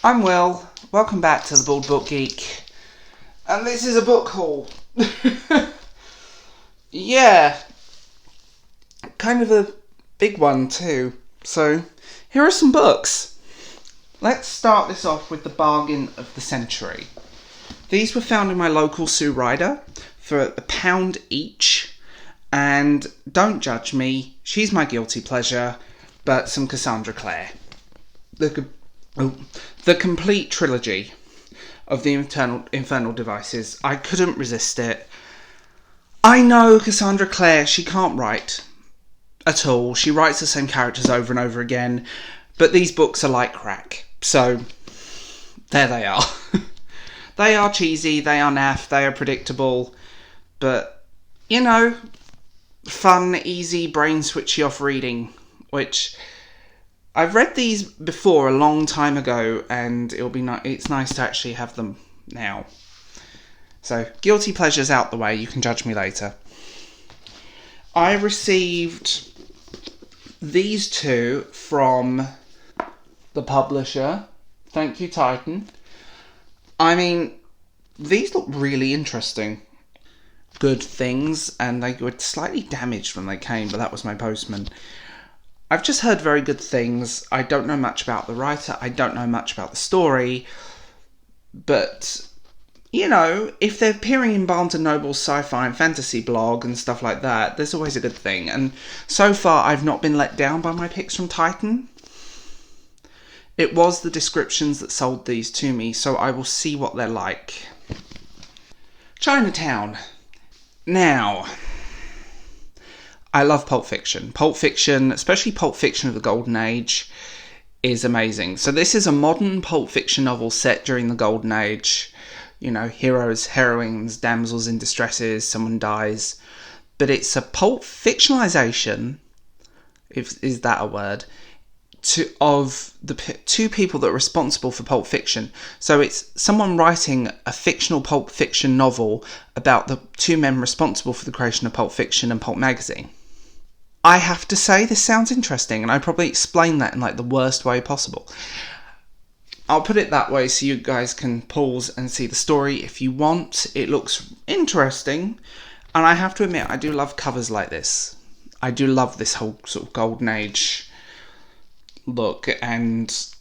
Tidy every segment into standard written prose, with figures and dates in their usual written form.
I'm Will, welcome back to the Bald Book Geek, and this is a book haul. Yeah, kind of a big one too. So, here are some books. Let's start this off with the bargain of the century. These were found in my local Sue Ryder for £1 each, and don't judge me, she's my guilty pleasure, but some Cassandra Clare. The complete trilogy of the Infernal Devices. I couldn't resist it. I know Cassandra Clare, she can't write at all. She writes the same characters over and over again, but these books are like crack. So, there they are. They are cheesy, they are naff, they are predictable, but, you know, fun, easy, brain switchy off reading, which I've read these before a long time ago, and it's nice to actually have them now. So, guilty pleasures out the way, you can judge me later. I received these two from the publisher. Thank you, Titan. I mean, these look really interesting. Good things, and they were slightly damaged when they came, but that was my postman. I've just heard very good things. I don't know much about the writer. I don't know much about the story. But, you know, if they're appearing in Barnes & Noble's sci-fi and fantasy blog and stuff like that, there's always a good thing. And so far, I've not been let down by my picks from Titan. It was the descriptions that sold these to me, so I will see what they're like. Chinatown. Now, I love Pulp Fiction. Pulp Fiction, especially Pulp Fiction of the Golden Age, is amazing. So this is a modern Pulp Fiction novel set during the Golden Age. You know, heroes, heroines, damsels in distresses, someone dies. But it's a pulp fictionalization, is that a word, of the two people that are responsible for Pulp Fiction. So it's someone writing a fictional Pulp Fiction novel about the two men responsible for the creation of Pulp Fiction and Pulp Magazine. I have to say, this sounds interesting, and I probably explain that in like the worst way possible. I'll put it that way so you guys can pause and see the story if you want. It looks interesting, and I have to admit, I do love covers like this. I do love this whole sort of Golden Age look, and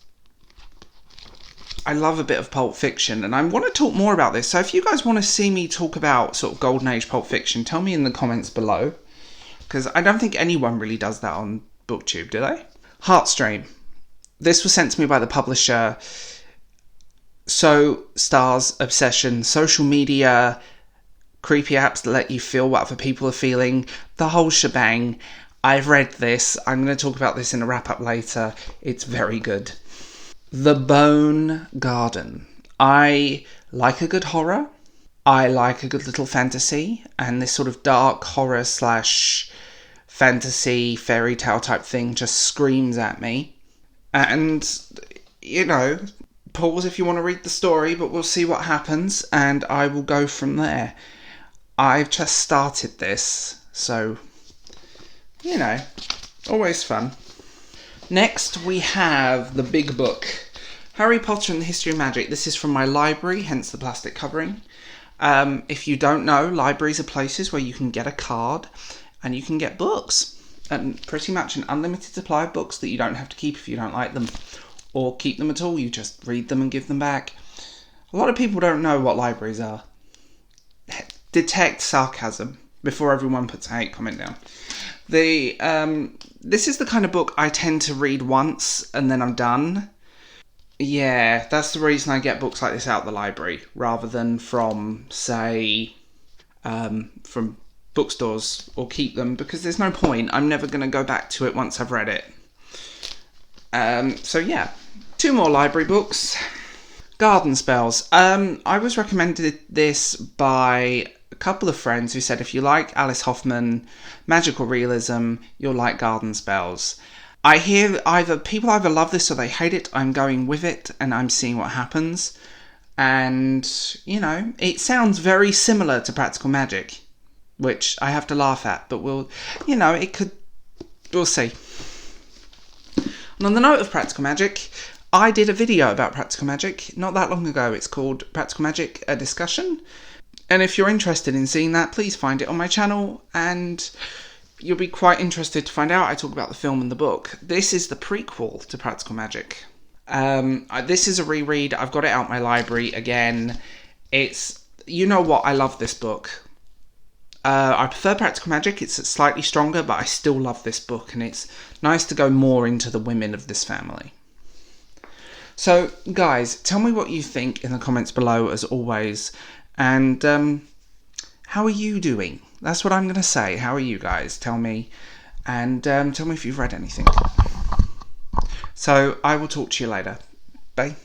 I love a bit of Pulp Fiction, and I want to talk more about this. So if you guys want to see me talk about sort of Golden Age Pulp Fiction, tell me in the comments below, because I don't think anyone really does that on BookTube, do they? Heartstream. This was sent to me by the publisher. So, stars, obsession, social media, creepy apps that let you feel what other people are feeling, the whole shebang. I've read this. I'm going to talk about this in a wrap-up later. It's very good. The Bone Garden. I like a good horror. I like a good little fantasy. And this sort of dark horror / fantasy, fairy tale type thing just screams at me. And, you know, pause if you want to read the story, but we'll see what happens. And I will go from there. I've just started this, so, you know, always fun. Next, we have the big book, Harry Potter and the History of Magic. This is from my library, hence the plastic covering. If you don't know, libraries are places where you can get a card and you can get books. And pretty much an unlimited supply of books that you don't have to keep if you don't like them. Or keep them at all, you just read them and give them back. A lot of people don't know what libraries are. Detect sarcasm before everyone puts a hate comment down. This is the kind of book I tend to read once and then I'm done. Yeah, that's the reason I get books like this out of the library rather than from, say, from bookstores, or keep them, because there's no point. I'm never going to go back to it once I've read it. So yeah, 2 more library books. Garden Spells. I was recommended this by a couple of friends who said if you like Alice Hoffman, magical realism, you'll like Garden Spells. I hear people either love this or they hate it. I'm going with it and I'm seeing what happens. And, you know, it sounds very similar to Practical Magic, which I have to laugh at, but we'll see. And on the note of Practical Magic, I did a video about practical magic not that long ago. It's called Practical Magic, a Discussion. And if you're interested in seeing that, please find it on my channel, and you'll be quite interested to find out I talk about the film and the book. This is the prequel to Practical Magic. This is a reread. I've got it out my library again. It's, you know what, I love this book. I prefer Practical Magic. It's slightly stronger, but I still love this book, and it's nice to go more into the women of this family. So, guys, tell me what you think in the comments below, as always. And how are you doing? That's what I'm going to say. How are you guys? Tell me. And tell me if you've read anything. So I will talk to you later. Bye.